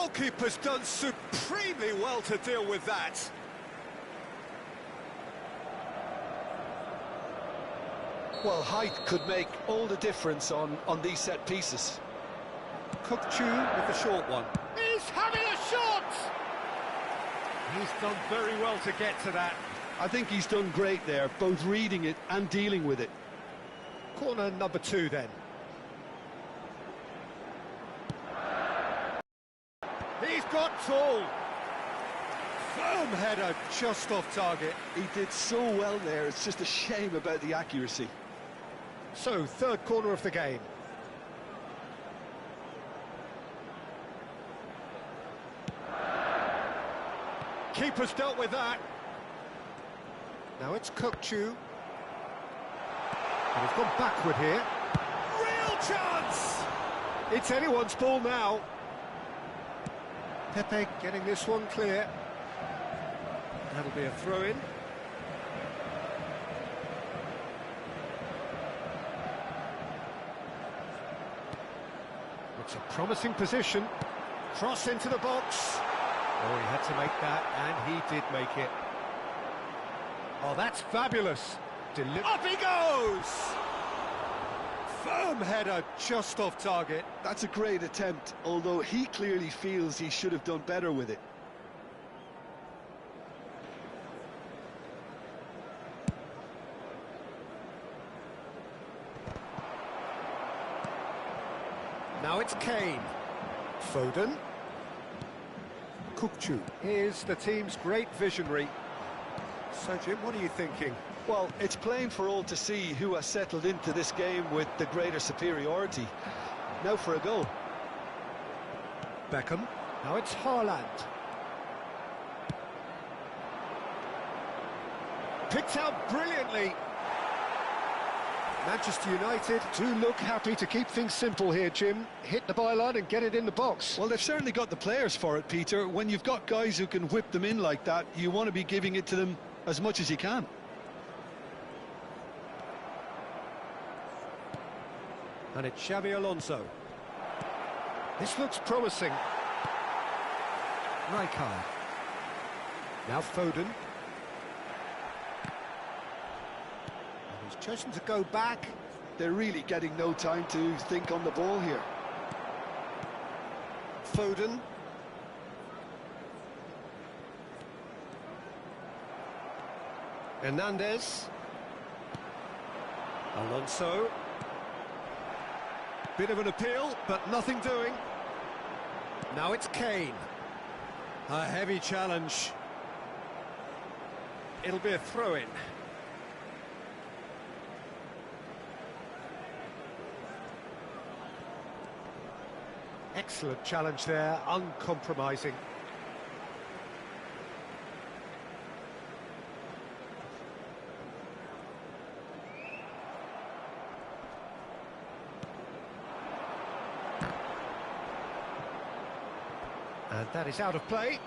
goalkeeper's done supremely well to deal with that. Well, height could make all the difference on these set pieces. Kukçu with the short one. He's having a shot! He's done very well to get to that. I think he's done great there, both reading it and dealing with it. Corner number 2 then. He's got tall. Firm header, just off target. He did so well there, it's just a shame about the accuracy. So, third corner of the game. Keeper's dealt with that. Now it's Kukçu. And he's gone backward here. Real chance! It's anyone's ball now. Pepe getting this one clear. That'll be a throw-in. It's a promising position. Cross into the box. Oh, he had to make that, and he did make it. Oh, that's fabulous. Up he goes! Firm header, just off target. That's a great attempt, although he clearly feels he should have done better with it. Now it's Kane. Foden. Kukçu is the team's great visionary. So, Jim, what are you thinking? Well, it's plain for all to see who has settled into this game with the greater superiority. Now for a goal. Beckham. Now it's Haaland. Picked out brilliantly. Manchester United do look happy to keep things simple here, Jim. Hit the byline and get it in the box. Well, they've certainly got the players for it, Peter. When you've got guys who can whip them in like that, you want to be giving it to them as much as you can. And it's Xabi Alonso. This looks promising. Rijkaard. Now Foden. He's chosen to go back. They're really getting no time to think on the ball here. Foden. Hernandez. Alonso. Bit of an appeal, but nothing doing. Now it's Kane. A heavy challenge. It'll be a throw-in. Excellent challenge there, uncompromising. And that is out of play.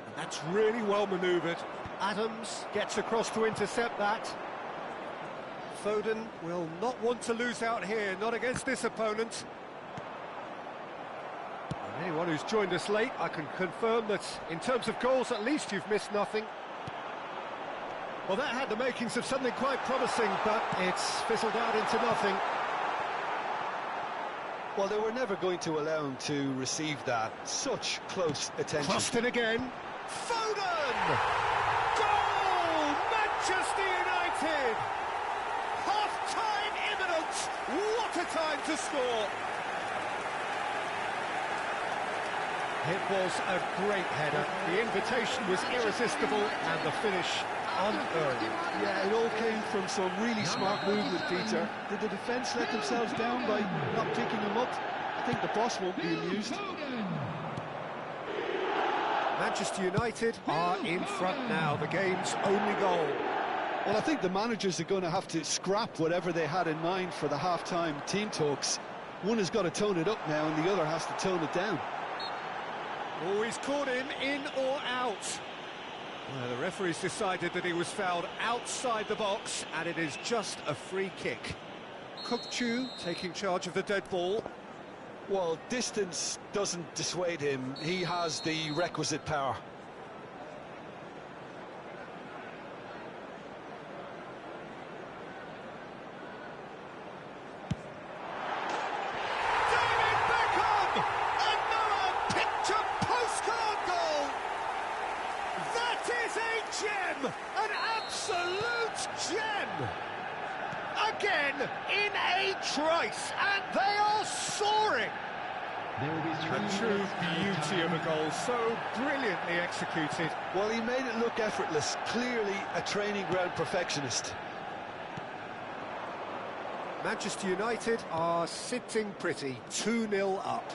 And that's really well manoeuvred. Adams gets across to intercept that. Foden will not want to lose out here, not against this opponent. And anyone who's joined us late, I can confirm that in terms of goals, at least you've missed nothing. Well, that had the makings of something quite promising, but it's fizzled out into nothing. Well, they were never going to allow him to receive that. Such close attention. Crossed in again. Foden! Goal! Manchester United! Half-time imminent! What a time to score! It was a great header. The invitation was irresistible, and the finish unearned. Yeah, it all came from some really smart movement, Peter. Did the defence let themselves down by not picking him up? I think the boss won't be amused. Manchester United are in front now, the game's only goal. Well, I think the managers are going to have to scrap whatever they had in mind for the half-time team talks. One has got to tone it up now, and the other has to tone it down. Oh, he's caught him in or out. Well, the referee's decided that he was fouled outside the box, and it is just a free kick. Kukçu taking charge of the dead ball. Well, distance doesn't dissuade him. He has the requisite power. David Beckham! Another picture postcard goal! That is a gem! An absolute gem! Again, in a trice, and they are soaring! A true beauty of a goal, so brilliantly executed. Well, he made it look effortless. Clearly a training ground perfectionist. Manchester United are sitting pretty, 2-0 up.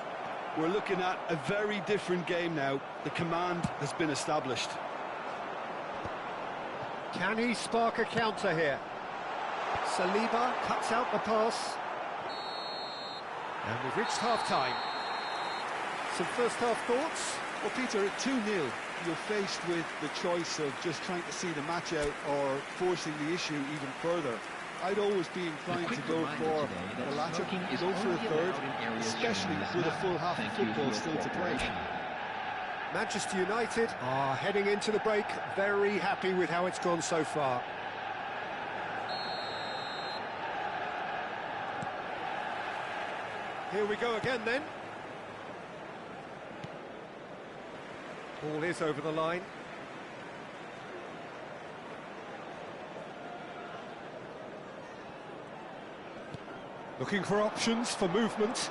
We're looking at a very different game now. The command has been established. Can he spark a counter here? Saliba cuts out the pass. And we've reached half-time. Some first-half thoughts? Well, Peter, at 2-0, you're faced with the choice of just trying to see the match out or forcing the issue even further. I'd always be inclined to go for the latter, go for a third, especially with a full half of football still to play. Manchester United are heading into the break, very happy with how it's gone so far. Here we go again then. Ball is over the line. Looking for options for movement.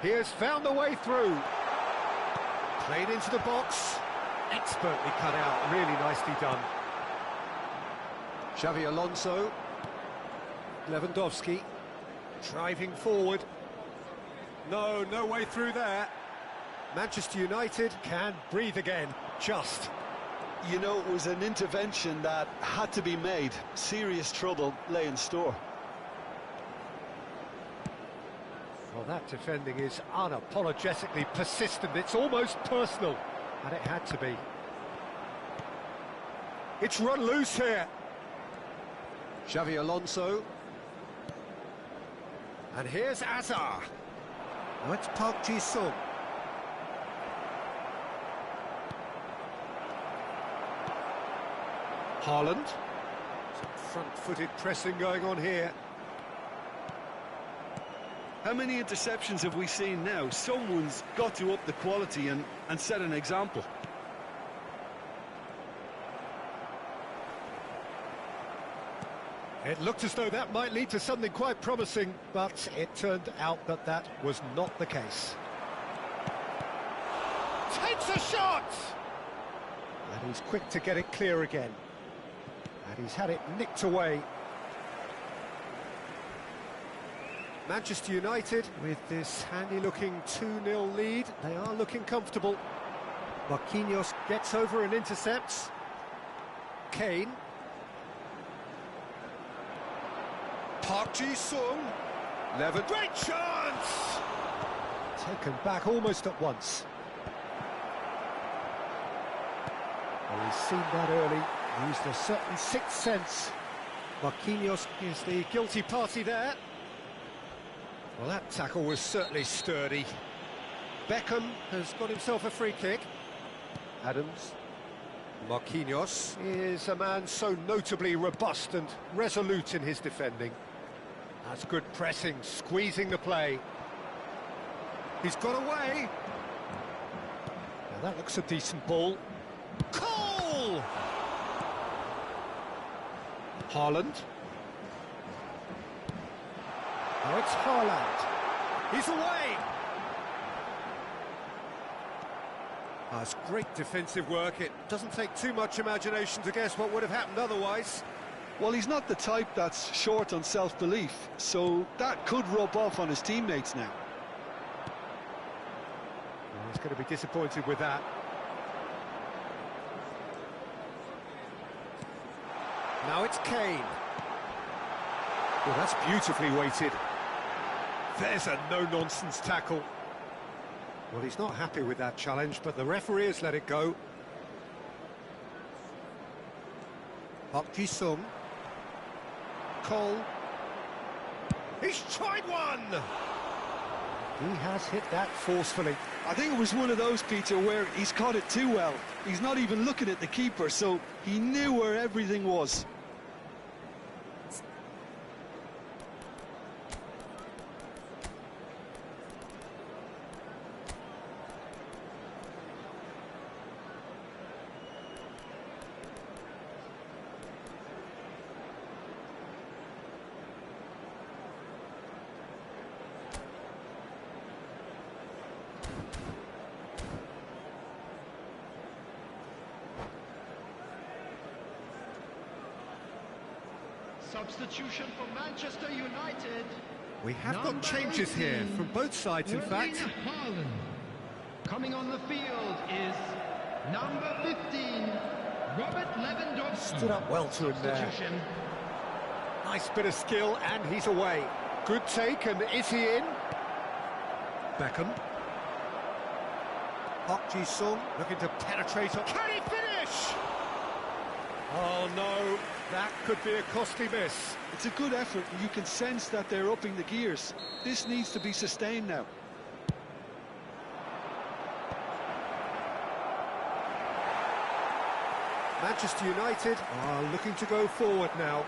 He has found the way through. Played into the box. Expertly cut out, really nicely done. Xavi Alonso. Lewandowski. Driving forward. No way through there. Manchester United can breathe again, just. You know, it was an intervention that had to be made. Serious trouble lay in store. Well, that defending is unapologetically persistent. It's almost personal, and it had to be. It's run loose here. Xavi Alonso. And here's Azar. Now it's Park Ji-sung. Haaland. Some front-footed pressing going on here. How many interceptions have we seen now? Someone's got to up the quality and set an example. It looked as though that might lead to something quite promising, but it turned out that that was not the case. Takes a shot! And he's quick to get it clear again. And he's had it nicked away. Manchester United, with this handy-looking 2-0 lead, they are looking comfortable. Marquinhos gets over and intercepts. Kane. Park Ji-sung. Levin. Great chance! Taken back almost at once. Well, he's seen that early. Used a certain sixth sense. Marquinhos is the guilty party there. Well, that tackle was certainly sturdy. Beckham has got himself a free kick. Adams. Marquinhos is a man so notably robust and resolute in his defending. That's good pressing, squeezing the play. He's got away. Now that looks a decent ball. Cole! Haaland. Now it's Haaland. He's away! That's great defensive work. It doesn't take too much imagination to guess what would have happened otherwise. Well, he's not the type that's short on self-belief, so that could rub off on his teammates now. Well, he's going to be disappointed with that. Now it's Kane. Well, that's beautifully weighted. There's a no-nonsense tackle. Well, he's not happy with that challenge, but the referee has let it go. Park Ji-sung. Cole. He's tried one! He has hit that forcefully. I think it was one of those, Peter, where he's caught it too well. He's not even looking at the keeper, so he knew where everything was. Substitution for Manchester United. We have got changes here from both sides, in fact. Haaland. Coming on the field is number 15, Robert Lewandowski. Stood up well to him there. Substitution. Nice bit of skill, and he's away. Good take, and is he in? Beckham. Park Ji-sung looking to penetrate on. Can he finish? Oh no, that could be a costly miss. It's a good effort, and you can sense that they're upping the gears. This needs to be sustained now. Manchester United are looking to go forward now.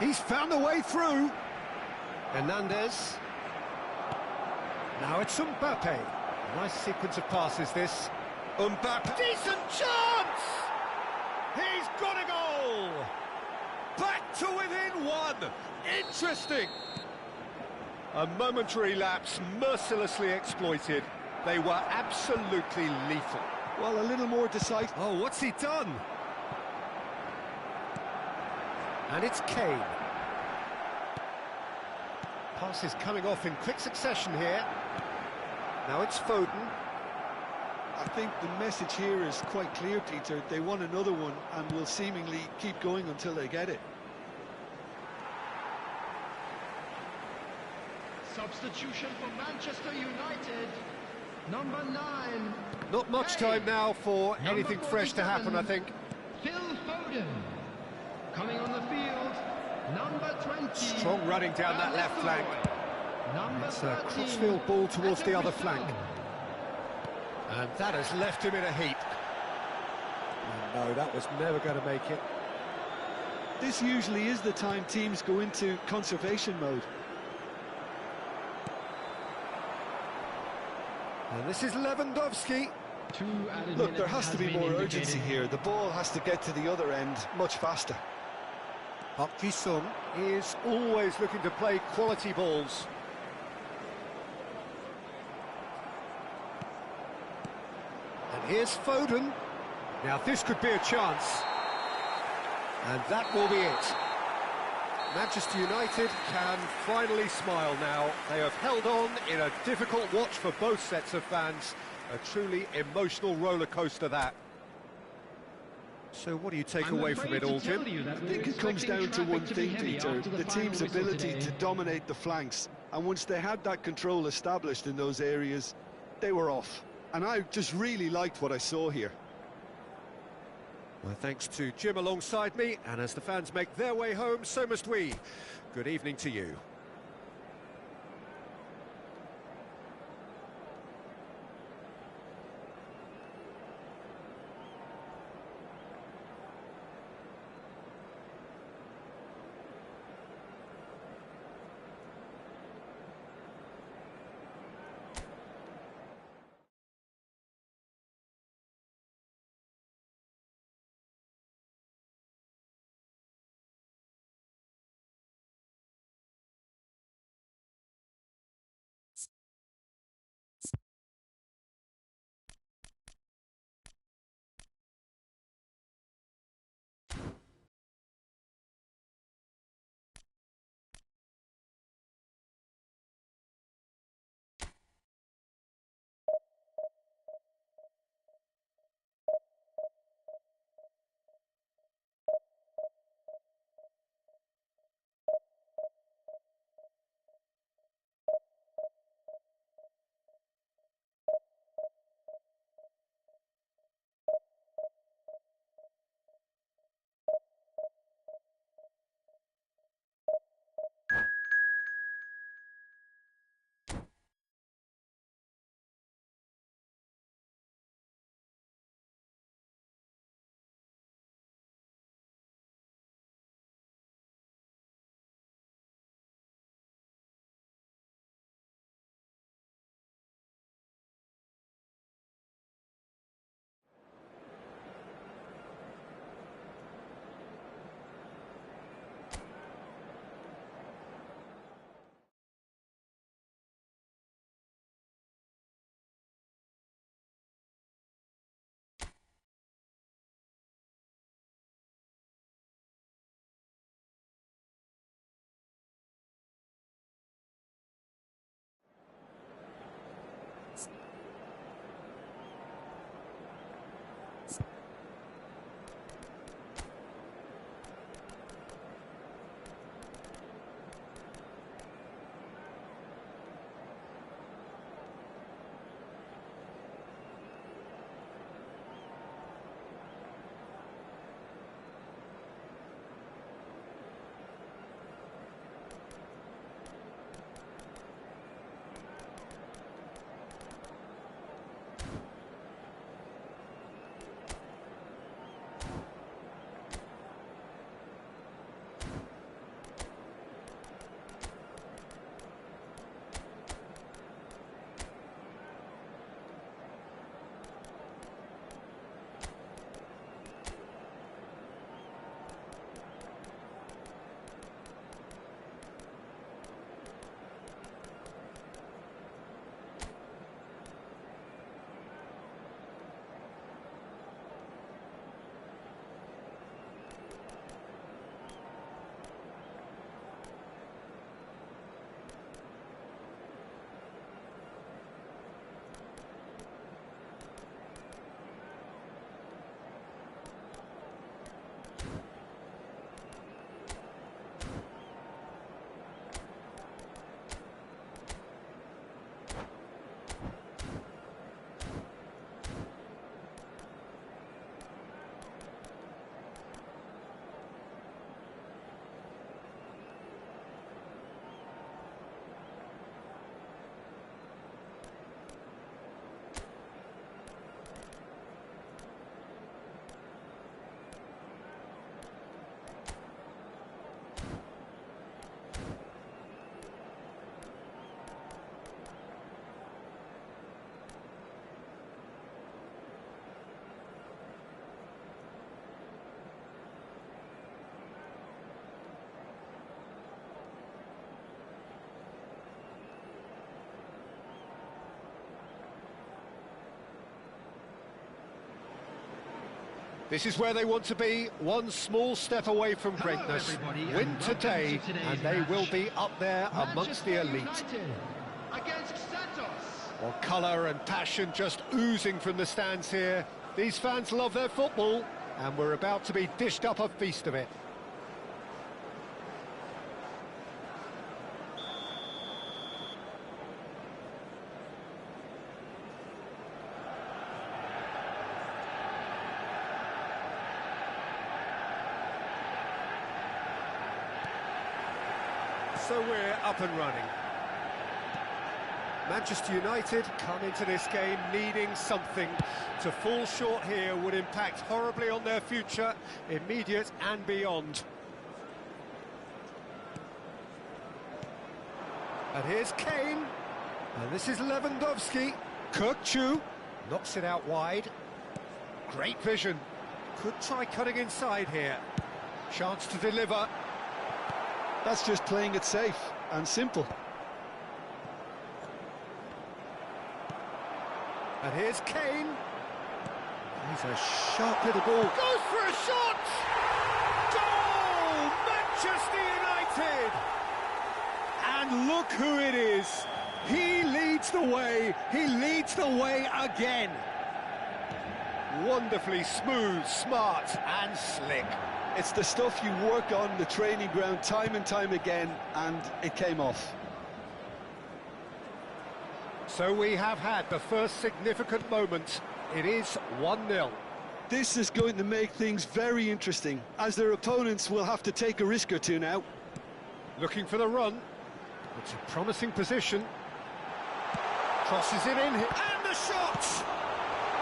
He's found a way through. Hernandez. Now it's Mbappe. Nice sequence of passes, this. Mbappe. Decent chance! He's got a goal! Back to within one! Interesting! A momentary lapse mercilessly exploited. They were absolutely lethal. Well, a little more decisive. Oh, what's he done? And it's Kane. Passes coming off in quick succession here. Now it's Foden. I think the message here is quite clear, Peter. They want another one and will seemingly keep going until they get it. Substitution for Manchester United. Number 9. Not much time now for anything fresh to happen, I think. Phil Foden. Coming on the field, number 20. Strong running down that left flank. Number It's a 13. crossfield ball towards the other flank. And that has left him in a heap. No, that was never going to make it. This usually is the time teams go into conservation mode. And this is Lewandowski. Look, there has to be more urgency here. The ball has to get to the other end much faster. Park Ji-sung is always looking to play quality balls. And here's Foden. Now this could be a chance. And that will be it. Manchester United can finally smile now. They have held on in a difficult watch for both sets of fans. A truly emotional roller coaster, that. So what do you take away from it all, Jim? I think it comes down to one thing, Peter, the team's ability to dominate the flanks. And once they had that control established in those areas, they were off. And I just really liked what I saw here. Well, thanks to Jim alongside me, and as the fans make their way home, so must we. Good evening to you. This is where they want to be, one small step away from greatness. Win today, and they will be up there amongst the elite. Against Santos. Well, colour and passion just oozing from the stands here. These fans love their football, and we're about to be dished up a feast of it. So we're up and running. Manchester United come into this game needing something. To fall short here would impact horribly on their future, immediate and beyond. And here's Kane. And this is Lewandowski. Kökçü knocks it out wide. Great vision. Could try cutting inside here. Chance to deliver. That's just playing it safe and simple. And here's Kane. He's a sharp little ball. Goes for a shot! Goal! Manchester United! And look who it is. He leads the way. He leads the way again. Wonderfully smooth, smart and slick. It's the stuff you work on the training ground time and time again, and it came off. So we have had the first significant moment. It is 1-0. This is going to make things very interesting, as their opponents will have to take a risk or two now. Looking for the run. It's a promising position. Crosses it in, and the shot!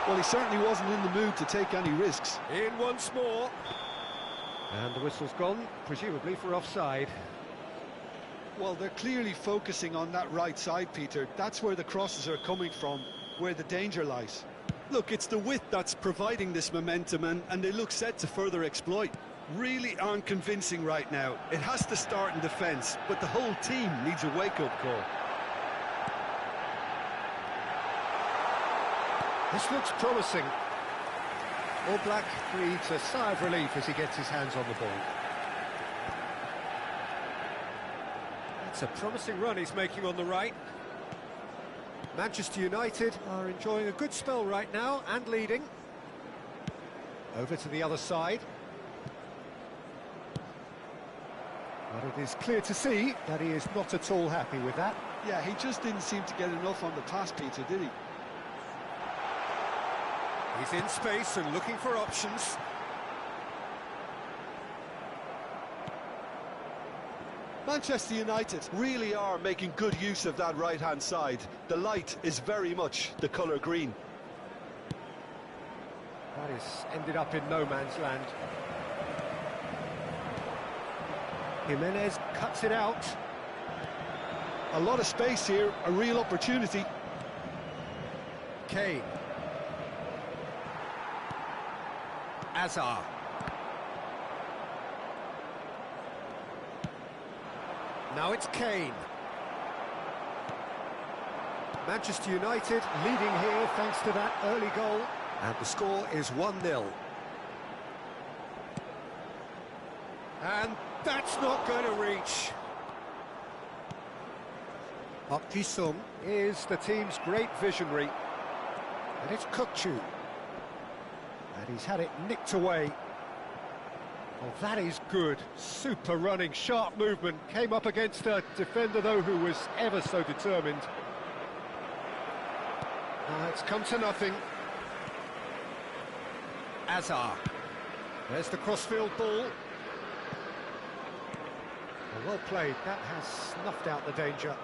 Well, he certainly wasn't in the mood to take any risks. In once more. And the whistle's gone, presumably for offside. Well, they're clearly focusing on that right side, Peter. That's where the crosses are coming from, where the danger lies. Look, it's the width that's providing this momentum, and they look set to further exploit. Really aren't convincing right now. It has to start in defence, but the whole team needs a wake-up call. This looks promising. All Black breathes a sigh of relief as he gets his hands on the ball. It's a promising run he's making on the right. Manchester United are enjoying a good spell right now and leading. Over to the other side. But it is clear to see that he is not at all happy with that. Yeah, he just didn't seem to get enough on the pass, Peter, did he? He's in space and looking for options. Manchester United really are making good use of that right-hand side. The light is very much the colour green. That is ended up in no man's land. Jimenez cuts it out. A lot of space here, a real opportunity. Kane. Hazard. Now it's Kane. Manchester United leading here thanks to that early goal. And the score is 1-0. And that's not going to reach. Park Ji-sung is the team's great visionary. And it's Kökçü. And he's had it nicked away. Oh, that is good. Super running, sharp movement. Came up against a defender, though, who was ever so determined. It's come to nothing. Hazard. There's the crossfield ball. Well played. That has snuffed out the danger.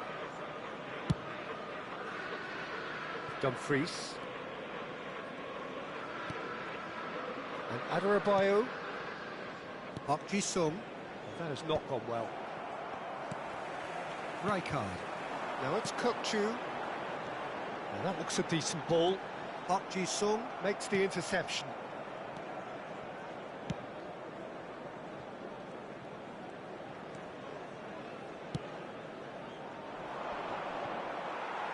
Dumfries. And Adarabioyo. Park Ji-sung. That has not gone well. Rijkaard. Now it's Kökçü. Now that looks a decent ball. Park Ji-sung makes the interception.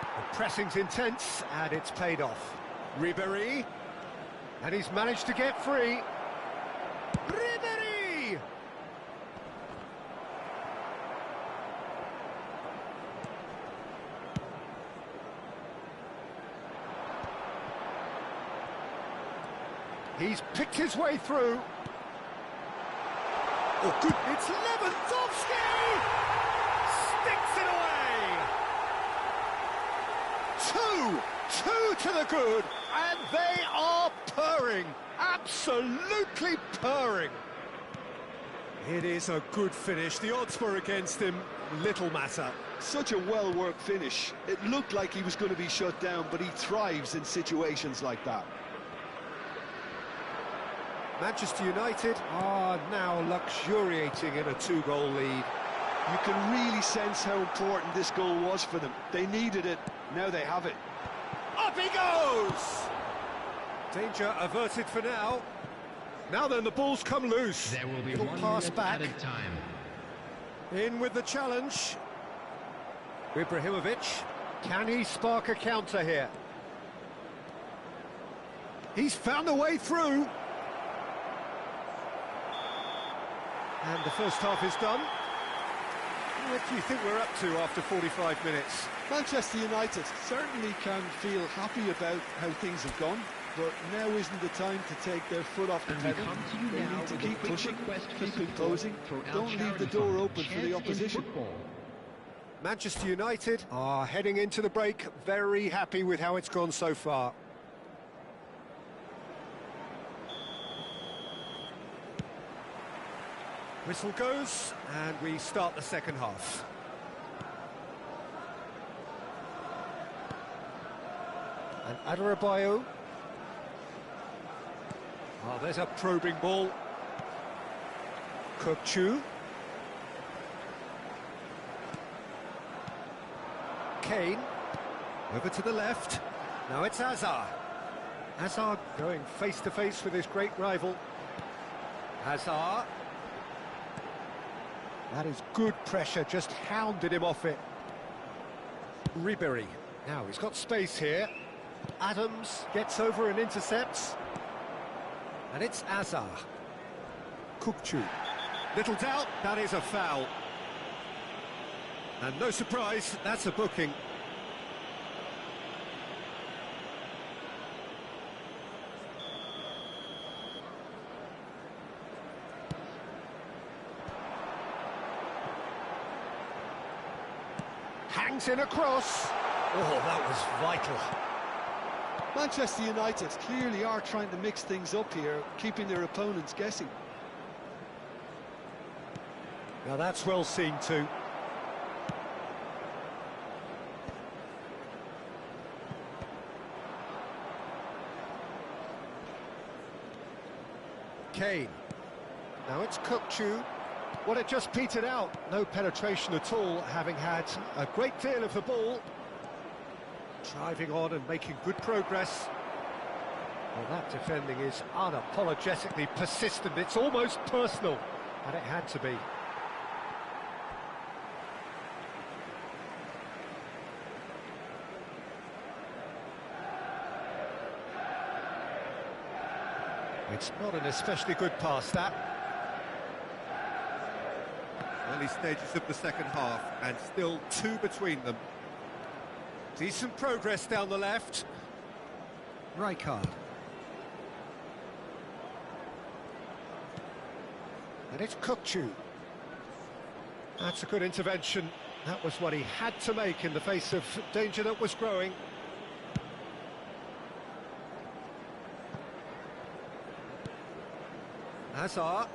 The pressing's intense, and it's paid off. Ribéry. And he's managed to get free. He's picked his way through. Oh, good. It's Lewandowski! Sticks it away! Two to the good, and they are purring. Absolutely purring. It is a good finish. The odds were against him. Little matter. Such a well-worked finish. It looked like he was going to be shut down, but he thrives in situations like that. Manchester United are now luxuriating in a 2-goal lead. You can really sense how important this goal was for them. They needed it, now they have it. Up he goes! Danger averted for now. Now then, the ball's come loose. There will be Little one pass minute back. at a time. In with the challenge. Ibrahimovic. Can he spark a counter here? He's found a way through. And the first half is done. What do you think we're up to after 45 minutes? Manchester United certainly can feel happy about how things have gone, but now isn't the time to take their foot off the And we pedal. come to you They now need to with a keep quick pushing, request for keep support imposing. for our Don't leave charity the door fund, open for Chance the in opposition. Football. Manchester United are heading into the break very happy with how it's gone so far. Whistle goes, and we start the second half. And Adarabioyo. Oh, there's a probing ball. Kökçü. Kane. Over to the left. Now it's Hazard. Hazard going face-to-face with his great rival. Hazard. That is good pressure, just hounded him off it. Ribéry. Now he's got space here. Adams gets over and intercepts. And it's Hazard. Kökçü. Little doubt, that is a foul. And no surprise, that's a booking. Hangs in a cross. Oh, that was vital. Manchester United clearly are trying to mix things up here, keeping their opponents guessing. Now that's well seen too. Kane. Now it's Kökçü. Well, it just petered out. No penetration at all, having had a great deal of the ball. Driving on and making good progress. Well, that defending is unapologetically persistent. It's almost personal, and it had to be. It's not an especially good pass, that. Early stages of the second half, and still two between them. Decent progress down the left. Rijkaard. And it's Kökçü. That's a good intervention. That was what he had to make in the face of danger that was growing. Hazard.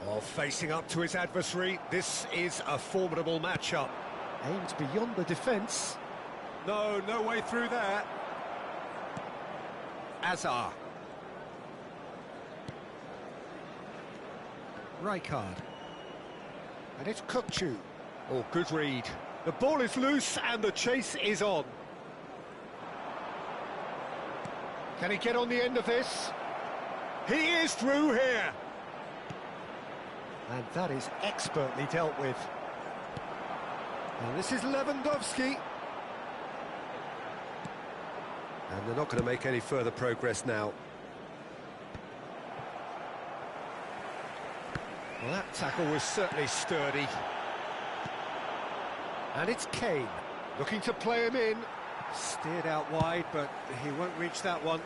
Oh, facing up to his adversary. This is a formidable matchup. Aimed beyond the defence. No way through there. Hazard. Rijkaard. And it's Kökçü. Oh, good read. The ball is loose and the chase is on. Can he get on the end of this? He is through here. And that is expertly dealt with. And this is Lewandowski. And they're not going to make any further progress now. Well, that tackle was certainly sturdy. And it's Kane, looking to play him in. Steered out wide, but he won't reach that one.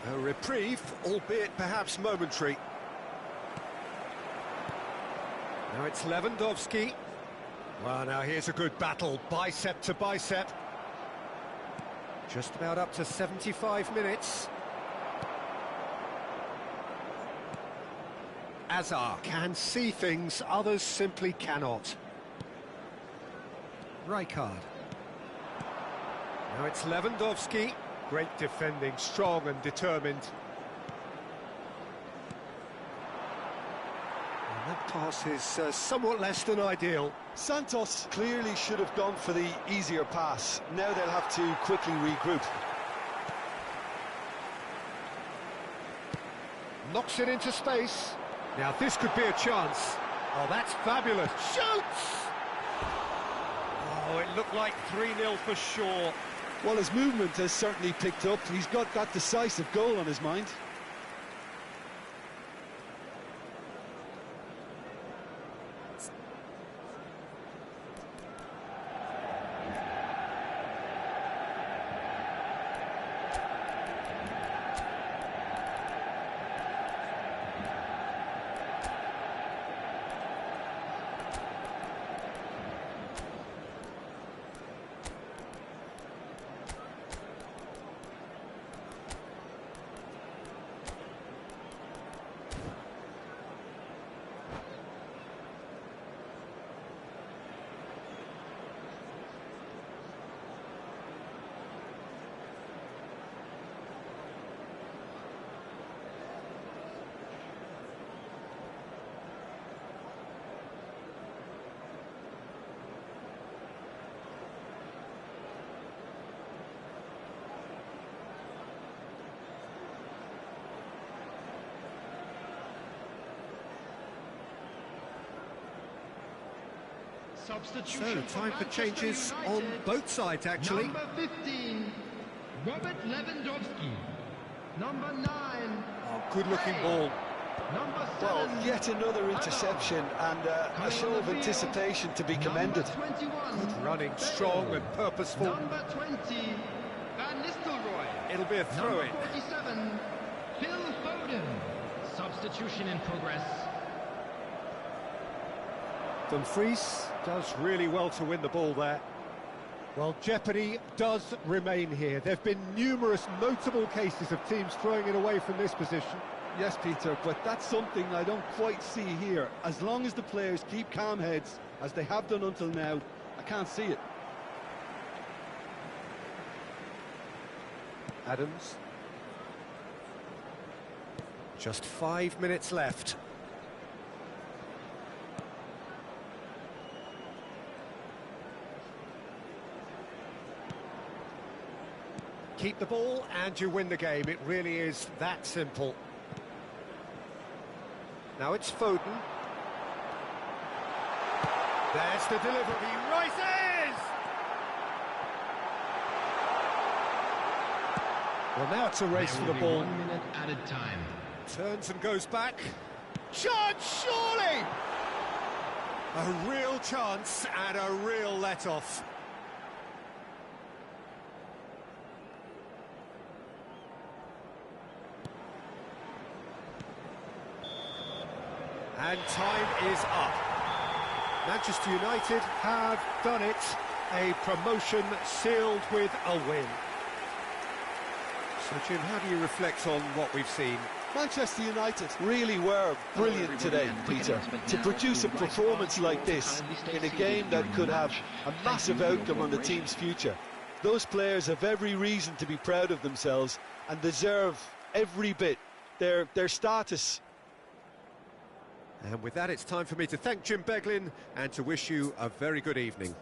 A reprieve, albeit perhaps momentary. Now it's Lewandowski. Well, now here's a good battle, bicep to bicep. Just about up to 75 minutes. Azar can see things others simply cannot. Rijkaard. Now it's Lewandowski. Great defending, strong and determined. And that pass is somewhat less than ideal. Santos clearly should have gone for the easier pass. Now they'll have to quickly regroup. Knocks it into space. Now this could be a chance. Oh, that's fabulous. Shoots! Oh, it looked like 3-0 for sure. Well, his movement has certainly picked up. He's got that decisive goal on his mind. Substitution So, time for Manchester changes United. on both sides, actually. Number 15, Robert Lewandowski. Number 9, Oh, good-looking ball. Number 7, Well, yet another interception and a show of anticipation to be commended. Number 21, Running strong and purposeful. Number 20, Van Nistelrooy. It'll be a throw-in. Number 47, Phil Foden. Substitution in progress. Dumfries does really well to win the ball there. Well, jeopardy does remain here. There have been numerous notable cases of teams throwing it away from this position. Yes, Peter, but that's something I don't quite see here. As long as the players keep calm heads, as they have done until now, I can't see it. Adams. Just 5 minutes left. Keep the ball and you win the game. It really is that simple. Now it's Foden. There's the delivery. He rises! Well, now it's a race for the ball. 1 minute added time. Turns and goes back. Chance, surely! A real chance and a real let-off. And time is up. Manchester United have done it. A promotion sealed with a win. So, Jim, how do you reflect on what we've seen? Manchester United really were brilliant today, Peter. To produce a performance like this in a game that could have a massive outcome on the team's future. Those players have every reason to be proud of themselves and deserve every bit their status. And with that, it's time for me to thank Jim Beglin and to wish you a very good evening.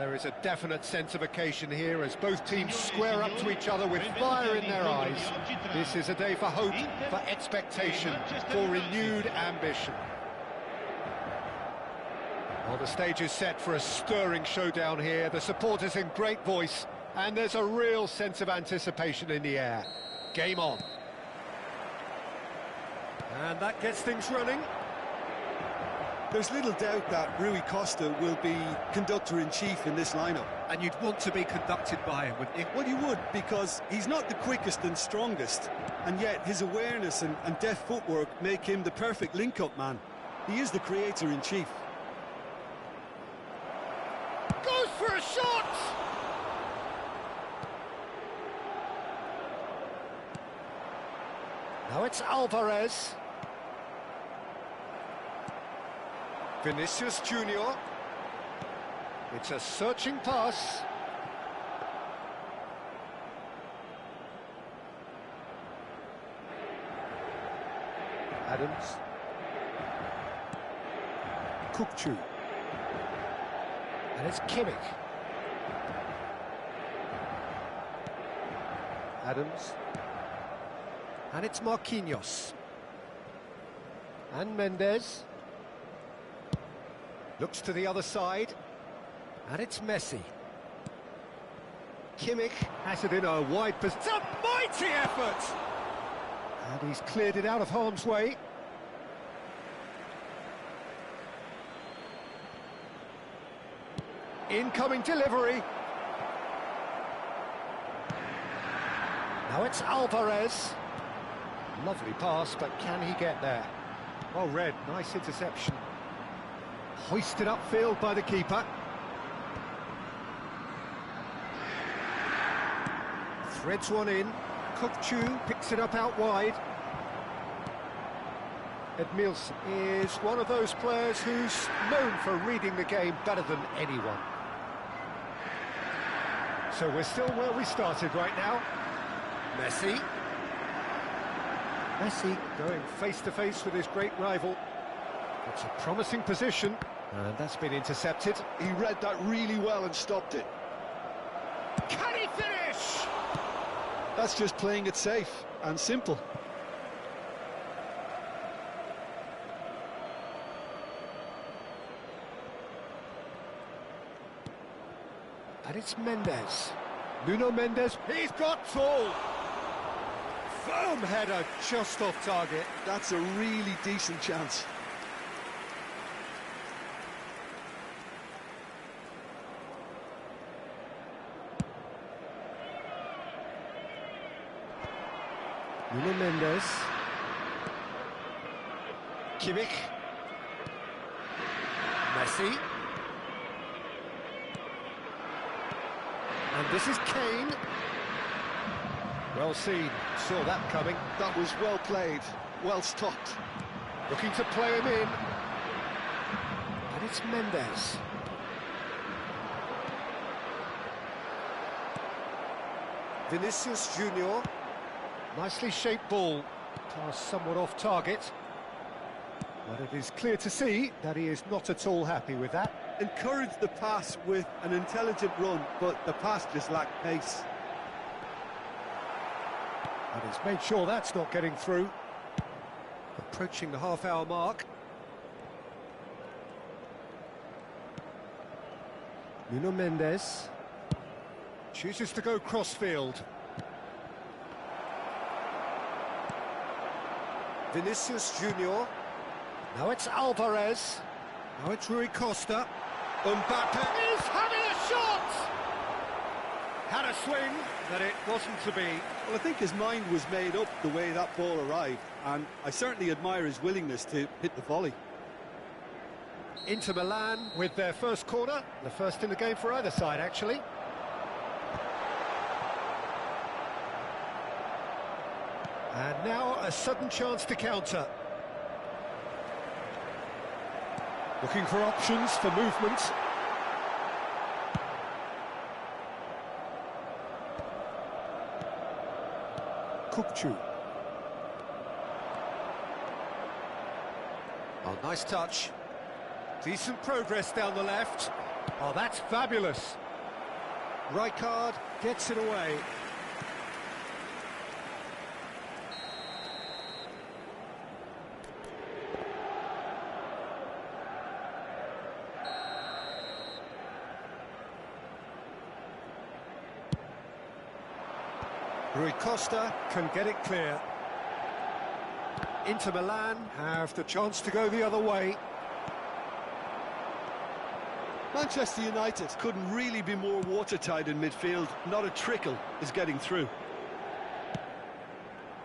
There is a definite sense of occasion here as both teams square up to each other with fire in their eyes. This is a day for hope, for expectation, for renewed ambition. Well, the stage is set for a stirring showdown here. The supporters in great voice, and there's a real sense of anticipation in the air. Game on. And that gets things running. There's little doubt that Rui Costa will be conductor-in-chief in this lineup. And you'd want to be conducted by him, wouldn't you? Well, you would, because he's not the quickest and strongest, and yet his awareness and deft footwork make him the perfect link-up man. He is the creator-in-chief. Goes for a shot! Now it's Alvarez. Vinicius Junior. It's a searching pass. Adams. Kukçu. And it's Kimmich. Adams. And it's Marquinhos. And Mendes. Looks to the other side. And it's Messi. Kimmich has it in a wide position. It's a mighty effort! And he's cleared it out of harm's way. Incoming delivery. Now it's Alvarez. Lovely pass, but can he get there? Well read, nice interception. Hoisted upfield by the keeper. Threads one in. Kukçu picks it up out wide. Edmilson is one of those players who's known for reading the game better than anyone. So we're still where we started right now. Messi. Messi going face-to-face with his great rival. It's a promising position, and that's been intercepted. He read that really well and stopped it. Can he finish? That's just playing it safe and simple. And it's Mendes. Nuno Mendes, he's got full. Firm header just off target. That's a really decent chance. Nuno Mendes. Kimmich. Messi. And this is Kane. Well seen, saw that coming. That was well played, well stopped. Looking to play him in. And it's Mendes. Vinicius Junior. Nicely shaped ball. Pass somewhat off target. But it is clear to see that he is not at all happy with that. Encouraged the pass with an intelligent run, but the pass just lacked pace. And he's made sure that's not getting through. Approaching the half-hour mark. Nuno Mendes chooses to go crossfield. Vinicius Junior. Now it's Alvarez. Now it's Rui Costa. Mbappe is having a shot! Had a swing, but it wasn't to be. Well, I think his mind was made up the way that ball arrived, and I certainly admire his willingness to hit the volley. Inter Milan with their first corner, the first in the game for either side, actually. And now a sudden chance to counter. Looking for options for movement. Kukçu. Oh, nice touch. Decent progress down the left. Oh, that's fabulous. Rijkaard gets it away. Rui Costa can get it clear. Inter Milan have the chance to go the other way. Manchester United couldn't really be more watertight in midfield. Not a trickle is getting through.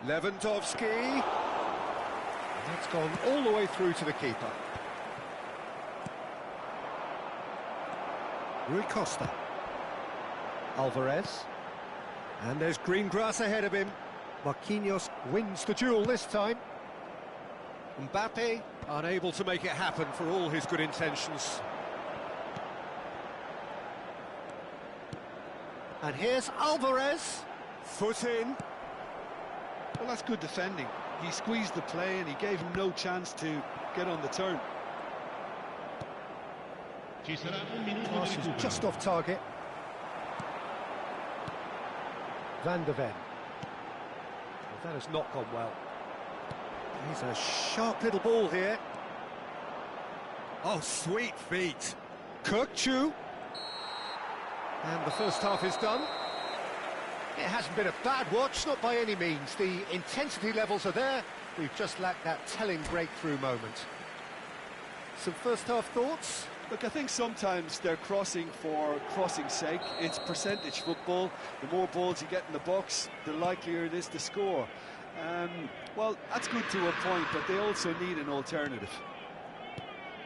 Lewandowski. That's gone all the way through to the keeper. Rui Costa. Alvarez. And there's green grass ahead of him. Marquinhos wins the duel this time. Mbappe unable to make it happen for all his good intentions. And here's Alvarez. Foot in. Well, that's good defending. He squeezed the play and he gave him no chance to get on the turn. Pass is just off target. Van de Ven. Well, that has not gone well. He's a sharp little ball here. Oh, sweet feet. Kirkchu. And the first half is done. It hasn't been a bad watch, not by any means. The intensity levels are there. We've just lacked that telling breakthrough moment. Some first half thoughts? Look, I think sometimes they're crossing for crossing's sake. It's percentage football. The more balls you get in the box, the likelier it is to score. Well, that's good to a point, but they also need an alternative.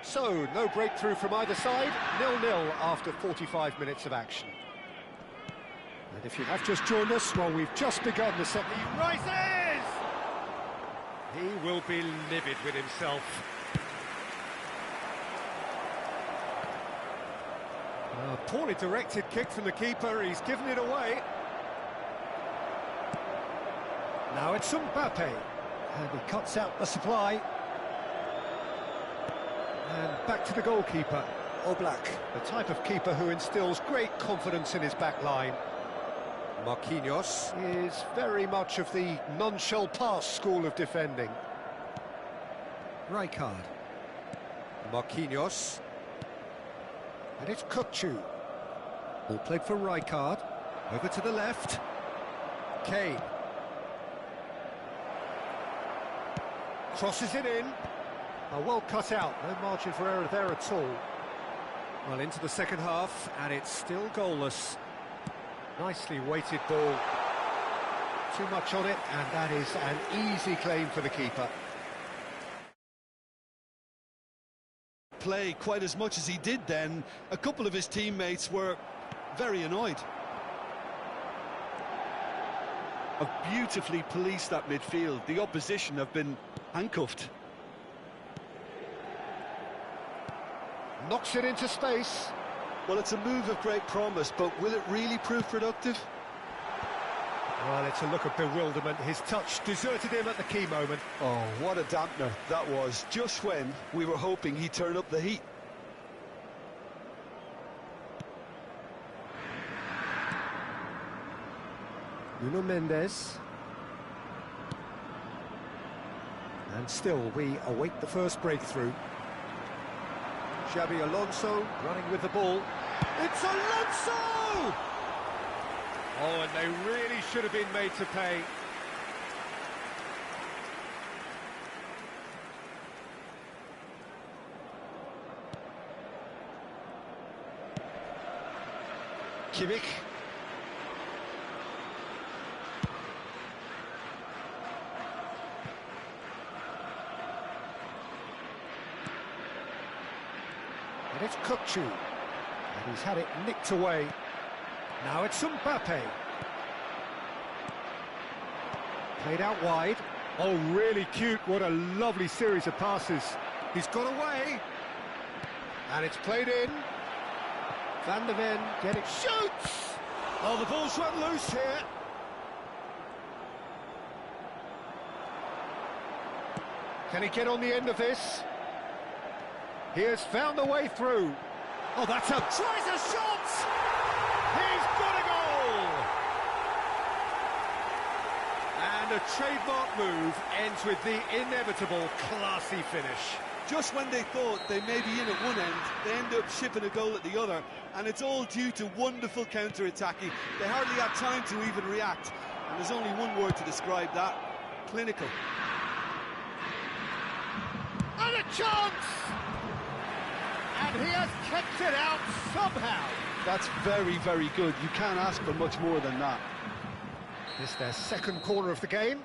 So, no breakthrough from either side. 0-0 after 45 minutes of action. And if you have just joined us, well, we've just begun the second. He rises! He will be livid with himself. A poorly directed kick from the keeper, he's given it away. Now it's Mbappe, and he cuts out the supply. And back to the goalkeeper, Oblak, the type of keeper who instills great confidence in his back line. Marquinhos is very much of the non-shall pass school of defending. Rijkaard. Marquinhos. And it's Kirkchu. Ball played for Rijkaard. Over to the left. Kane. Crosses it in. Well cut out. No margin for error there at all. Well, into the second half, and it's still goalless. Nicely weighted ball. Too much on it, and that is an easy claim for the keeper. Play quite as much as he did then. A couple of his teammates were very annoyed. Have beautifully policed that midfield. The opposition have been handcuffed. Knocks it into space. Well, it's a move of great promise, but will it really prove productive? Well, it's a look of bewilderment. His touch deserted him at the key moment. Oh, what a dampener that was, just when we were hoping he'd turn up the heat. Nuno Mendes. And still, we await the first breakthrough. Xabi Alonso running with the ball. It's Alonso! Oh, and they really should have been made to pay. Kimmich. And it's Kirkchu. And he's had it nicked away. Now it's Mbappe. Played out wide. Oh, really cute. What a lovely series of passes. He's got away. And it's played in. Van de Ven, get it, shoots! Oh, the ball's run loose here. Can he get on the end of this? He has found a way through. Oh, that's a... Tries a shot! He's got a goal! And a trademark move ends with the inevitable classy finish. Just when they thought they may be in at one end, they end up shipping a goal at the other, and it's all due to wonderful counter-attacking. They hardly had time to even react, and there's only one word to describe that: clinical. And a chance! And he has kept it out somehow. That's very, very good. You can't ask for much more than that. It's their second corner of the game.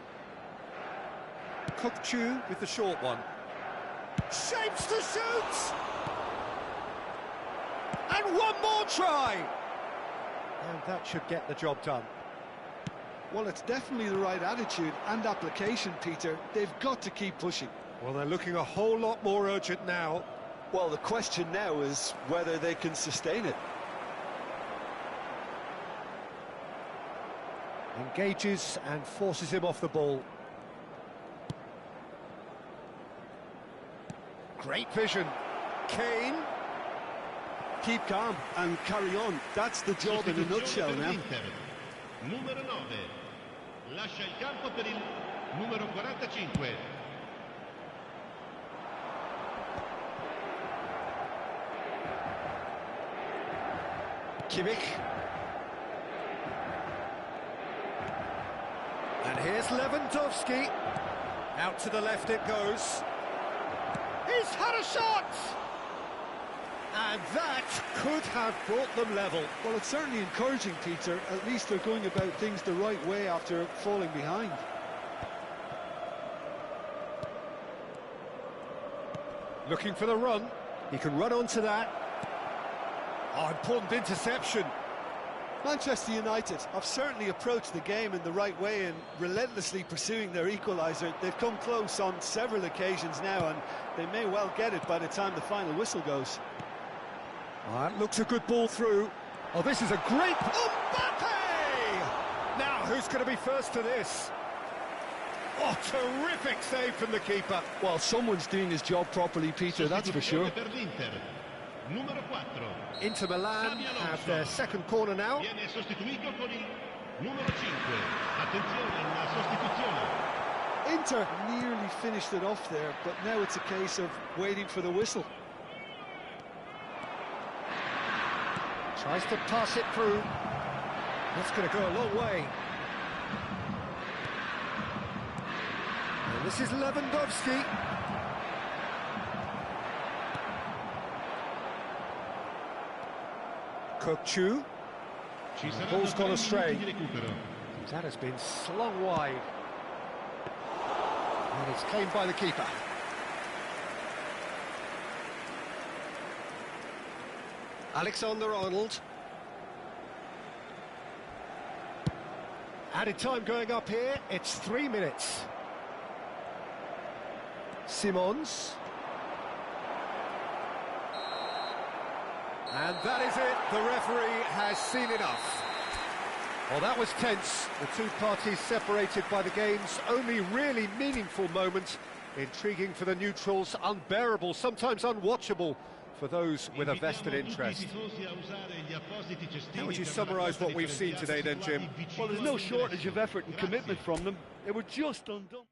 Kuk-Chu with the short one. Shapes to shoot! And one more try! And that should get the job done. Well, it's definitely the right attitude and application, Peter. They've got to keep pushing. Well, they're looking a whole lot more urgent now. Well, the question now is whether they can sustain it. Engages and forces him off the ball. Great vision. Kane. Keep calm and carry on. That's the job in a nutshell now. Numero 9. Lascia il campo per il numero 45. Kimmich. And here's Lewandowski. Out to the left it goes. He's had a shot! And that could have brought them level. Well, it's certainly encouraging, Peter. At least they're going about things the right way after falling behind. Looking for the run. He can run onto that. Oh, important interception. Manchester United have certainly approached the game in the right way and relentlessly pursuing their equaliser. They've come close on several occasions now, and they may well get it by the time the final whistle goes. Oh, that looks a good ball through. Oh, this is a great... Mbappe! Now, who's going to be first to this? Oh, terrific save from the keeper. Well, someone's doing his job properly, Peter, that's for sure. Numero 4. Inter Milan have their second corner now. Viene sostituito con il numero 5. Attenzione, una sostituzione. Inter nearly finished it off there, but now it's a case of waiting for the whistle. Tries to pass it through. That's going to go a long way. And this is Lewandowski. Kuk-Chu. Ball's gone astray. That has been slung wide. And it's claimed by the keeper. Alexander-Arnold. Added time going up here, it's 3 minutes. Simons. And that is it, the referee has seen enough. Well, that was tense, the two parties separated by the game's only really meaningful moment. Intriguing for the neutrals, unbearable, sometimes unwatchable for those with a vested interest. How would you summarise what we've seen today then, Jim? Well, there's no shortage of effort and commitment from them. They were just undone.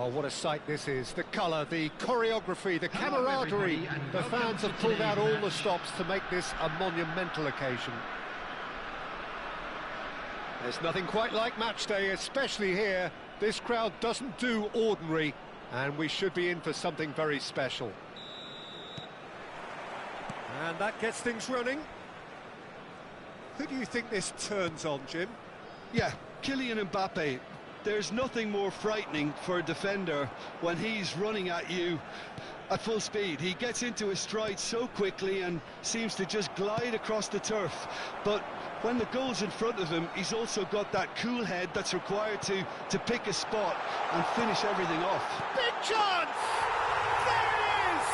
Well, what a sight this is. The colour, the choreography, the camaraderie. The fans have pulled out all the stops to make this a monumental occasion. There's nothing quite like match day, especially here. This crowd doesn't do ordinary, and we should be in for something very special. And that gets things running. Who do you think this turns on, Jim? Yeah, Kylian Mbappe. There's nothing more frightening for a defender when he's running at you at full speed. He gets into his stride so quickly and seems to just glide across the turf. But when the goal's in front of him, he's also got that cool head that's required to pick a spot and finish everything off. Big chance! There it is!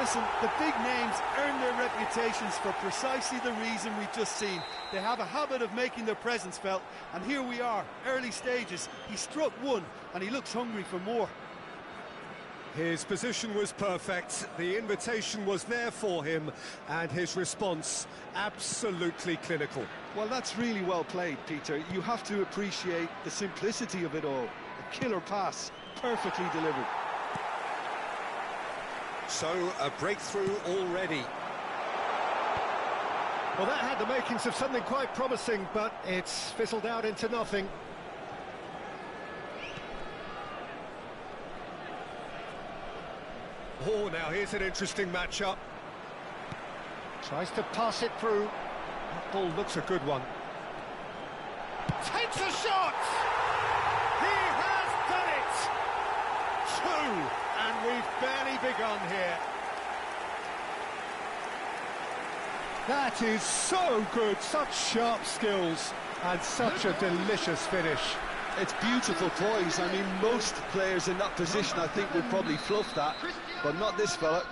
Listen, the big names earn their reputations for precisely the reason we've just seen. They have a habit of making their presence felt, and here we are, early stages. He struck one, and he looks hungry for more. His position was perfect, the invitation was there for him, and his response absolutely clinical. Well, that's really well played, Peter. You have to appreciate the simplicity of it all. A killer pass, perfectly delivered. So, a breakthrough already. Well, that had the makings of something quite promising, but it's fizzled out into nothing. Oh, now here's an interesting matchup. Tries to pass it through. That ball looks a good one. Takes a shot! He has done it! Two, and we've barely begun here. That is so good, such sharp skills, and such a delicious finish. It's beautiful poise. I mean, most players in that position, I think, would probably fluff that, but not this fella.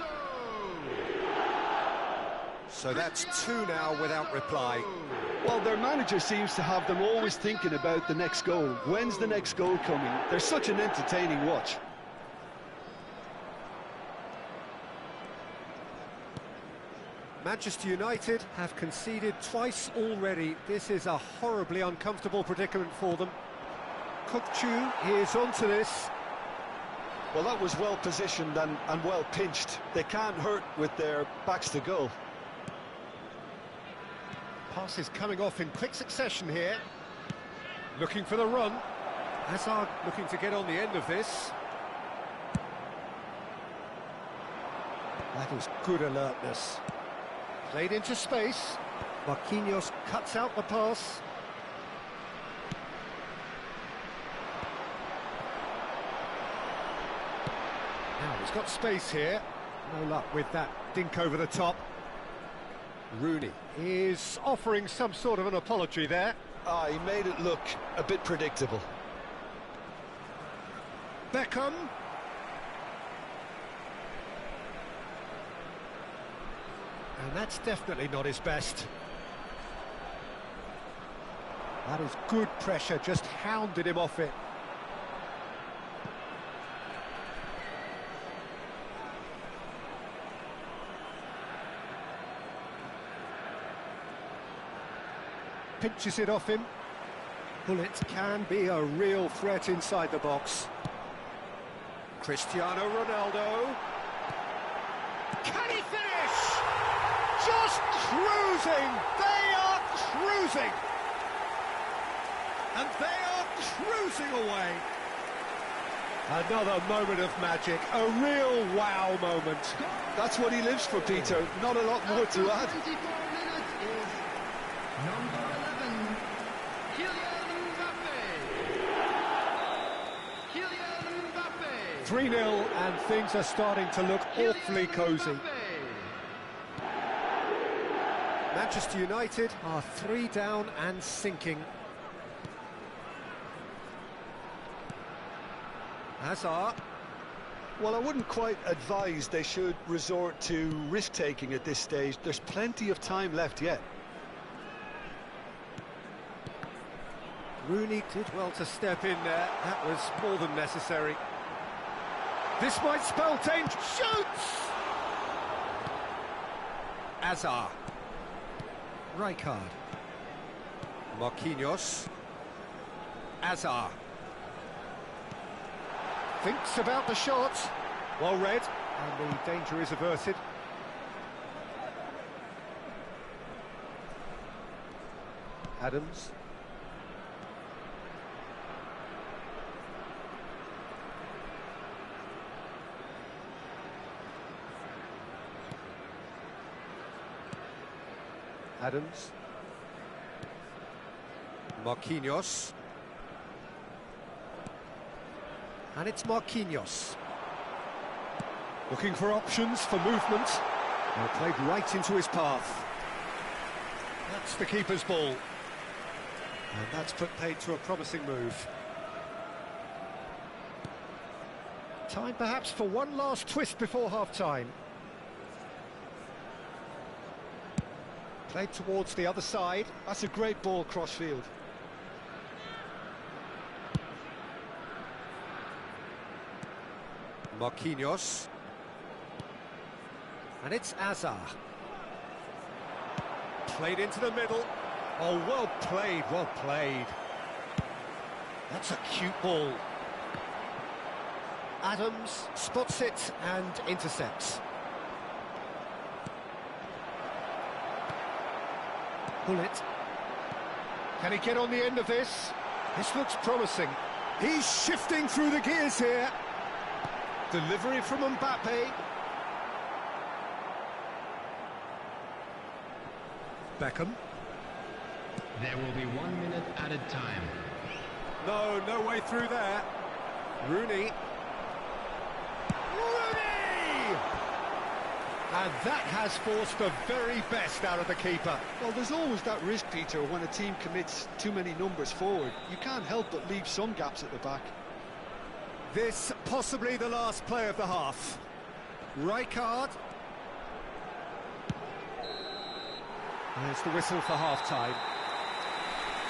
So that's two now without reply. Well, their manager seems to have them always thinking about the next goal. When's the next goal coming? They're such an entertaining watch. Manchester United have conceded twice already. This is a horribly uncomfortable predicament for them. Kukçu is onto this. Well, that was well positioned and well pinched. They can't hurt with their backs to goal. Pass is coming off in quick succession here. Looking for the run. Hazard looking to get on the end of this. That is good alertness. Played into space. Marquinhos cuts out the pass. Now he's got space here. No luck with that dink over the top. Rooney is offering some sort of an apology there. He made it look a bit predictable. Beckham. And that's definitely not his best. That is good pressure, just hounded him off it. Pinches it off him. Bullets can be a real threat inside the box. Cristiano Ronaldo. Can he finish? Just cruising! They are cruising! And they are cruising away. Another moment of magic, a real wow moment. That's what he lives for, Peter. Not a lot more to add. 3-0, and things are starting to look awfully cosy. Manchester United are 3 down and sinking. Hazard. Well, I wouldn't quite advise they should resort to risk-taking at this stage. There's plenty of time left yet. Rooney did well to step in there. That was more than necessary. This might spell danger. Shoots! Hazard. Rijkaard. Marquinhos. Hazard. Thinks about the shot. Well read, and the danger is averted. Adams. Adams. Marquinhos. And it's Marquinhos. Looking for options for movement. Well, played right into his path. That's the keeper's ball. And that's put paid to a promising move. Time perhaps for one last twist before half-time. Played towards the other side. That's a great ball cross-field. Marquinhos. And it's Azar. Played into the middle. Oh, well played, well played. That's a cute ball. Adams spots it and intercepts. Bullet. Can he get on the end of this? This looks promising. He's shifting through the gears here. Delivery from Mbappe. Beckham. There will be 1 minute added time. No way through there. Rooney. Rooney! And that has forced the very best out of the keeper. Well, there's always that risk, Peter, when a team commits too many numbers forward. You can't help but leave some gaps at the back. This possibly the last play of the half. Rijkaard. There's the whistle for half-time.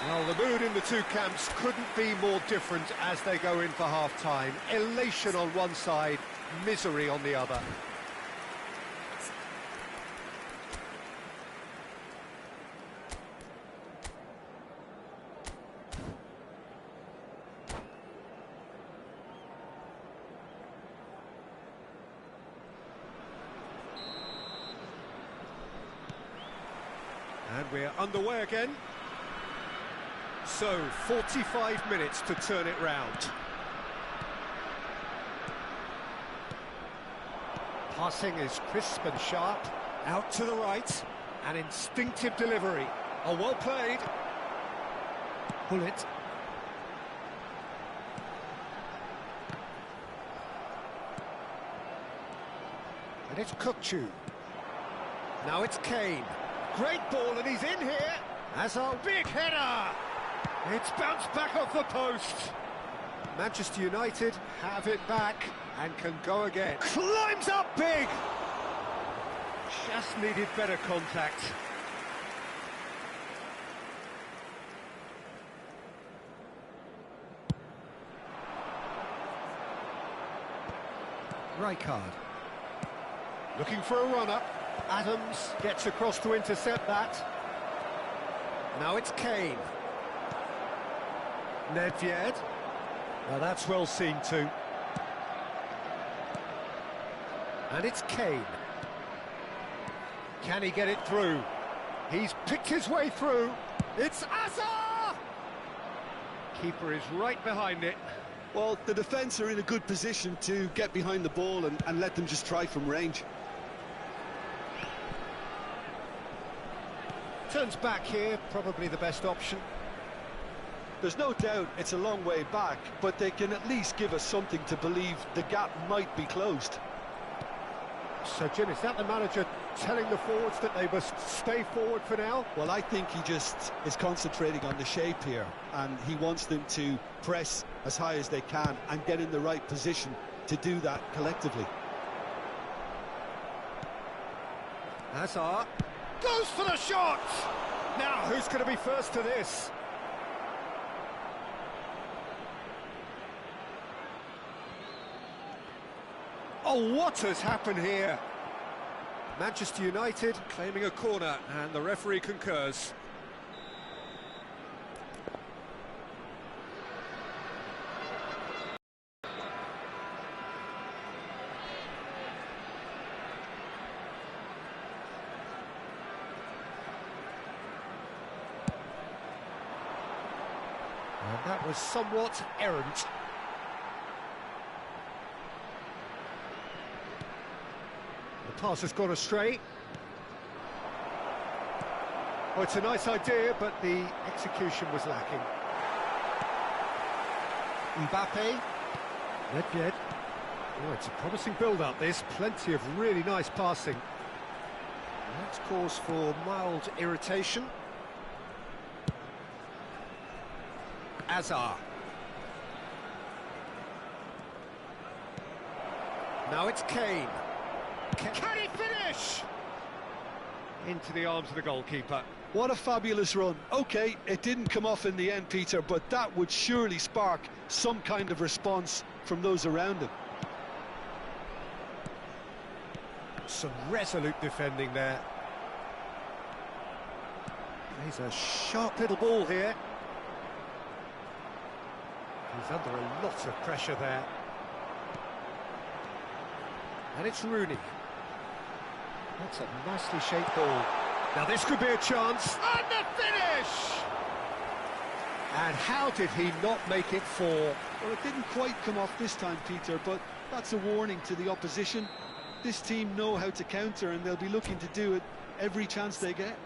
Well, the mood in the two camps couldn't be more different as they go in for half-time. Elation on one side, misery on the other. And we're underway again. So, 45 minutes to turn it round. Passing is crisp and sharp. Out to the right. An instinctive delivery. Oh, well played. Bullet. And it's Kukçu. Now it's Kane. Great ball, and he's in here. Hazard, big header. It's bounced back off the post. Manchester United have it back and can go again. Climbs up big. Just needed better contact. Rijkaard. Looking for a run-up. Adams gets across to intercept that. Now it's Kane. Nedved. Now that's well seen too. And it's Kane. Can he get it through? He's picked his way through. It's Azar! Keeper is right behind it. Well, the defence are in a good position to get behind the ball and let them just try from range. Turns back here, probably the best option. There's no doubt it's a long way back, but they can at least give us something to believe the gap might be closed. So, Jim, is that the manager telling the forwards that they must stay forward for now? Well, I think he just is concentrating on the shape here, and he wants them to press as high as they can and get in the right position to do that collectively. Hazard goes for the shot! Now, who's going to be first to this? Oh, what has happened here? Manchester United claiming a corner, and the referee concurs. And that was somewhat errant. The pass has gone astray. Oh, it's a nice idea, but the execution was lacking. Mbappe. Nedved. Oh, it's a promising build-up, this. Plenty of really nice passing. And that's cause for mild irritation. Azar. Now it's Kane. Can he finish? Into the arms of the goalkeeper. What a fabulous run. OK, it didn't come off in the end, Peter, but that would surely spark some kind of response from those around him. Some resolute defending there. He's a sharp little ball here. He's under a lot of pressure there. And it's Rooney. That's a nicely shaped ball. Now this could be a chance. And the finish! And how did he not make it four? Well, it didn't quite come off this time, Peter, but that's a warning to the opposition. This team know how to counter, and they'll be looking to do it every chance they get.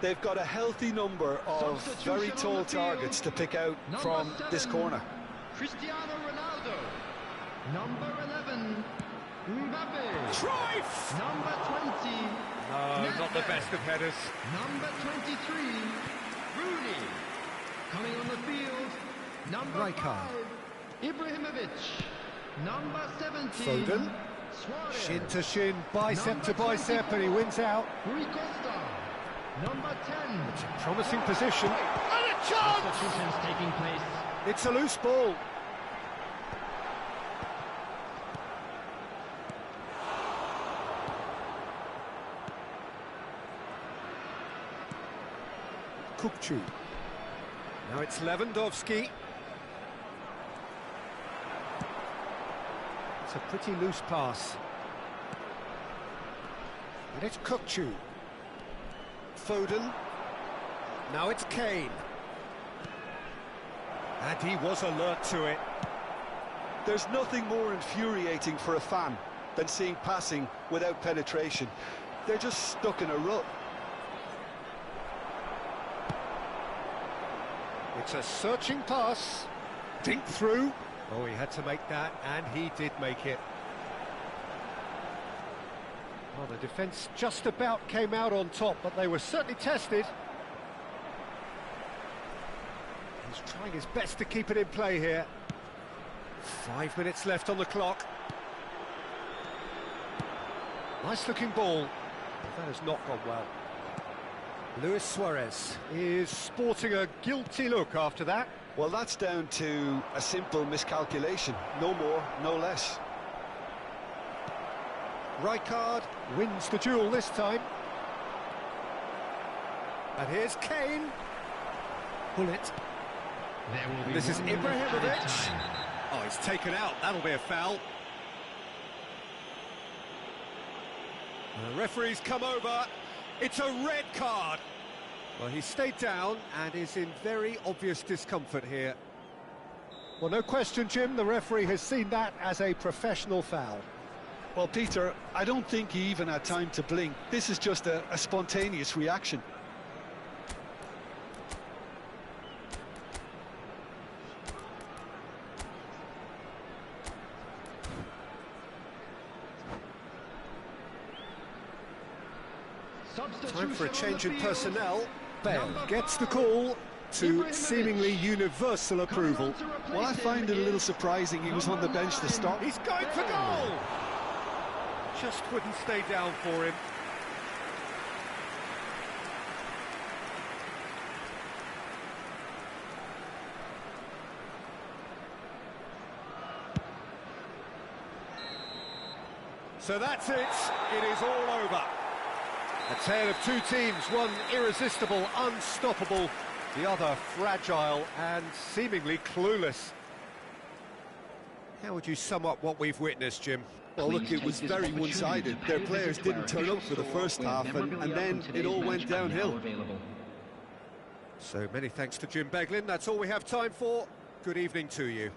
They've got a healthy number of very tall targets to pick out from this corner. Cristiano Ronaldo. Number 11, Mbappe. Cruyff! Number 20, No, not the best of headers. Number 23, Rooney. Coming on the field, number Rijkaard. 5, Ibrahimovic. Number 17, Foden. Suarez. Shin to shin, bicep to Number bicep, 24. and he wins out. Rui Costa. Number 10. Promising position. And a chance! Substitutions taking place. It's a loose ball. Kukçu. Now it's Lewandowski. It's a pretty loose pass. And it's Kukçu. Foden. Now it's Kane. And he was alert to it. There's nothing more infuriating for a fan than seeing passing without penetration. They're just stuck in a rut. It's a searching pass. Dink through. Oh, he had to make that, and he did make it. Well, the defence just about came out on top, but they were certainly tested. He's trying his best to keep it in play here. 5 minutes left on the clock. Nice looking ball. That has not gone well. Luis Suarez is sporting a guilty look after that. Well, that's down to a simple miscalculation. No more, no less. Rijkaard wins the duel this time. And here's Kane. Bullet. There will be This is 1 minute added Ibrahimovic. time. Oh, it's taken out. That'll be a foul. The referee's come over. It's a red card. Well, he stayed down and is in very obvious discomfort here. Well, no question, Jim, the referee has seen that as a professional foul. Well, Peter, I don't think he even had time to blink. This is just a spontaneous reaction. Time for a change in Substitution on the field. personnel. Bale Number gets the 5. call. to seemingly universal approval. Well, I find it a little surprising he was on the bench to start. He's going for goal! Just wouldn't stay down for him. So that's it. It is all over. A tale of two teams, one irresistible, unstoppable, the other fragile and seemingly clueless. How would you sum up what we've witnessed, Jim? Well, look, it was very one-sided. Their players didn't turn up for the first half, and then it all went downhill. So many thanks to Jim Beglin. That's all we have time for. Good evening to you.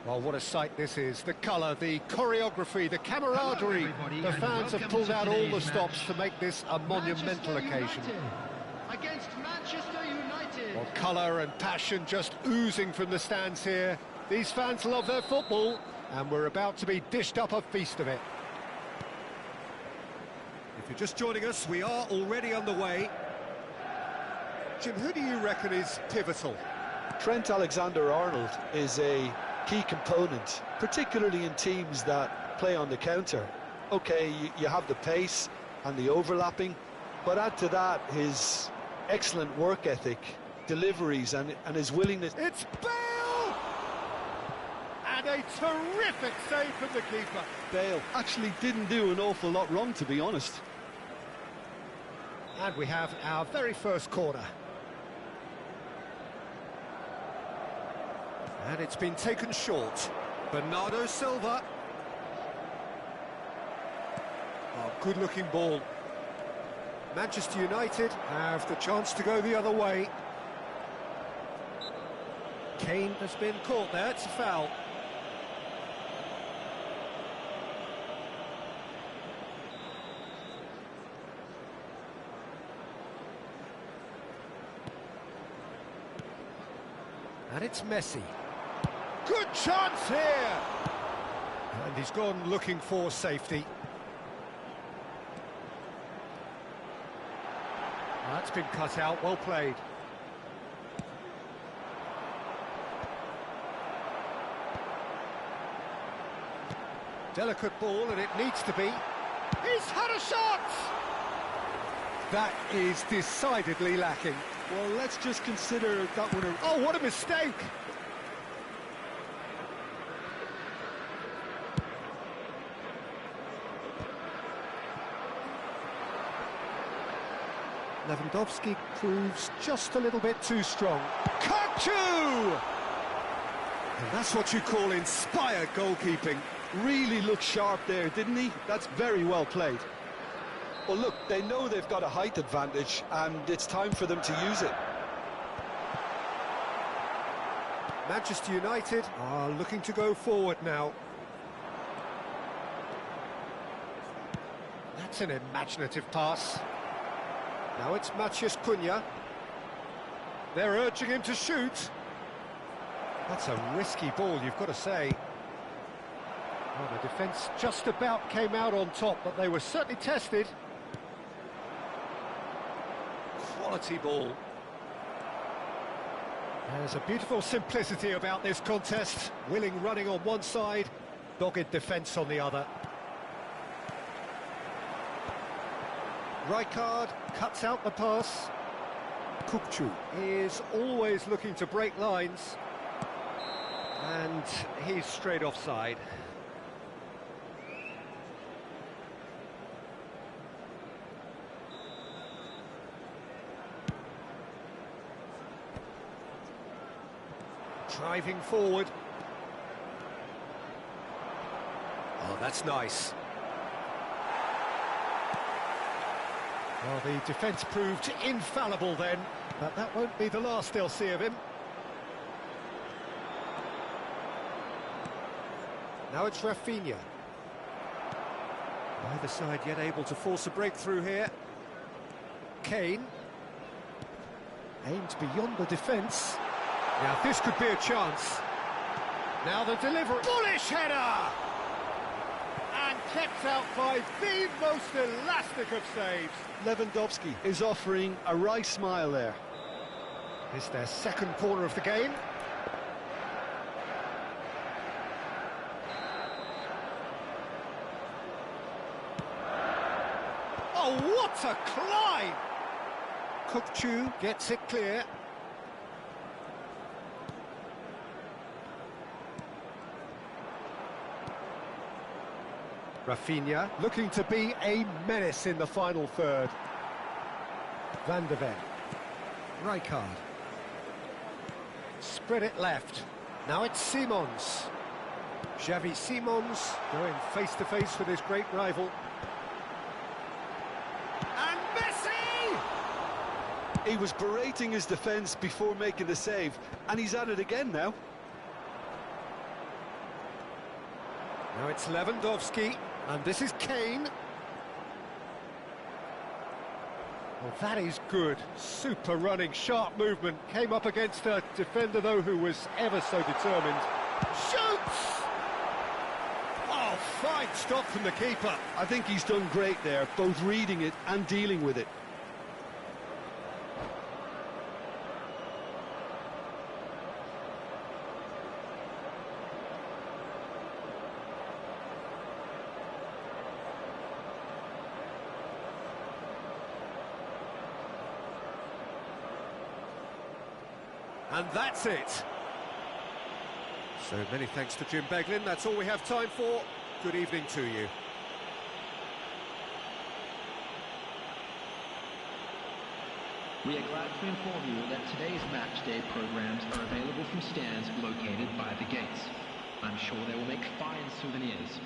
Well, what a sight this is. The colour, the choreography, the camaraderie. everybody, The and fans have welcome pulled to out all the today's stops match. to make this a monumental Manchester occasion. United against Manchester United. Well, colour and passion just oozing from the stands here. These fans love their football, and we're about to be dished up a feast of it. If you're just joining us, we are already underway. Jim, who do you reckon is pivotal? Trent Alexander-Arnold is a key component, particularly in teams that play on the counter. Okay, you have the pace and the overlapping, but add to that his excellent work ethic, deliveries and his willingness. It's Bale! And a terrific save from the keeper. Bale actually didn't do an awful lot wrong, to be honest. And we have our very first corner. And it's been taken short. Bernardo Silva. Oh, good-looking ball. Manchester United have the chance to go the other way. Kane has been caught there, it's a foul. And it's Messi. Good chance here! And he's gone looking for safety. That's been cut out, well played. Delicate ball, and it needs to be. He's had a shot! That is decidedly lacking. Well, let's just consider that one. Oh, what a mistake! Lewandowski proves just a little bit too strong. Koku! And that's what you call inspired goalkeeping. Really looked sharp there, didn't he? That's very well played. Well, look, they know they've got a height advantage, and it's time for them to use it. Manchester United are looking to go forward now. That's an imaginative pass. Now it's Matheus Cunha. They're urging him to shoot. That's a risky ball, you've got to say. Well, the defence just about came out on top, but they were certainly tested. Quality ball. There's a beautiful simplicity about this contest. Willing running on one side, dogged defence on the other. Rijkaard cuts out the pass. Kukçu is always looking to break lines. And he's straight offside. Driving forward. Oh, that's nice. Well, the defence proved infallible then, but that won't be the last they'll see of him. Now it's Rafinha. Neither side yet able to force a breakthrough here. Kane. Aimed beyond the defence. Now this could be a chance. Now the delivery. Bullish header! And kept out by the most elastic of saves. Lewandowski is offering a wry smile there. It's their second corner of the game. Oh, what a climb! Kukçu gets it clear. Rafinha looking to be a menace in the final third. Van de Ven. Rijkaard. Spread it left. Now it's Simons. Xavi Simons going face-to-face with his great rival. And Messi! He was berating his defence before making the save, and he's at it again now. Now it's Lewandowski, and this is Kane. Well, that is good. Super running, sharp movement. Came up against a defender, though, who was ever so determined. Shoots! Oh, fine stop from the keeper. I think he's done great there, both reading it and dealing with it. And that's it. So many thanks to Jim Beglin. That's all we have time for. Good evening to you. We are glad to inform you that today's match day programs are available from stands located by the gates. I'm sure they will make fine souvenirs.